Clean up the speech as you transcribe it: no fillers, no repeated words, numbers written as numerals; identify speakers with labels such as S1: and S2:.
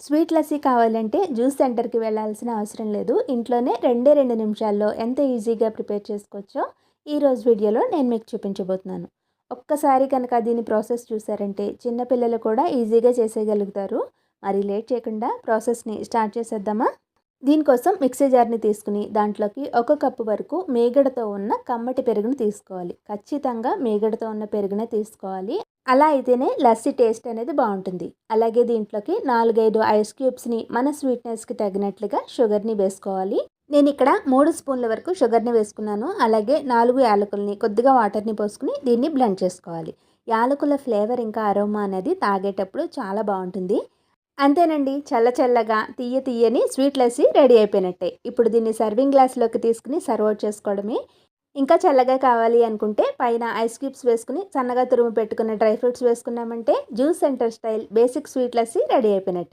S1: Sweet lassi కావాలంటే juice సెంటర్కి వెళ్ళాల్సిన అవసరం లేదు. ఇంట్లోనే 2 నిమిషాల్లో ఎంత ఈజీగా ప్రిపేర్ చేసుకోవచ్చో ఈరోజు వీడియోలో నేను మీకు చూపించబోతున్నాను. ఒక్కసారి కనుక దీని ప్రాసెస్ చూసారంటే చిన్నపిల్లలు కూడా ఈజీగా చేసేయగలుగుతారు. మరి లేట్ చేయకుండా ప్రాసెస్ని స్టార్ట్ చేసేద్దామా? దీనికోసం మిక్సీ జార్ని తీసుకుని దాంట్లోకి 1 కప్పు వరకు మేగడతో ఉన్న కమ్మటి పెరుగును తీసుకోవాలి. ఖచ్చితంగా మేగడతో ఉన్న పెరుగునే తీసుకోవాలి. అలా అయితేనే లస్సీ టేస్ట్ అనేది బాగుంటుంది. అలాగే దీంట్లోకి 4-5 ఐస్ క్యూబ్స్ని మన స్వీట్నెస్కి తగినట్లుగా షుగర్ని వేసుకోవాలి. నేను ఇక్కడ 3 స్పూన్ల వరకు షుగర్ని వేసుకున్నాను. అలాగే 4 యాలకుల్ని కొద్దిగా వాటర్ని పోసుకుని దీన్ని బ్లెండ్ చేసుకోవాలి. యాలకుల ఫ్లేవర్ ఇంకా అరోమా అనేది తాగేటప్పుడు చాలా బాగుంటుంది. అంతేనండి, చల్లగా తీయని స్వీట్ లస్సీ రెడీ అయిపోయినట్టే. ఇప్పుడు దీన్ని సర్వింగ్ గ్లాస్లోకి తీసుకుని సర్వ్ అవుట్ చేసుకోవడమే. ఇంకా చల్లగా కావాలి అనుకుంటే పైన ఐస్ క్యూబ్స్ వేసుకుని సన్నగా తురుము పెట్టుకున్న డ్రై ఫ్రూట్స్ వేసుకున్నామంటే juice centre style basic sweet lassi ready అయిపోయినట్టే.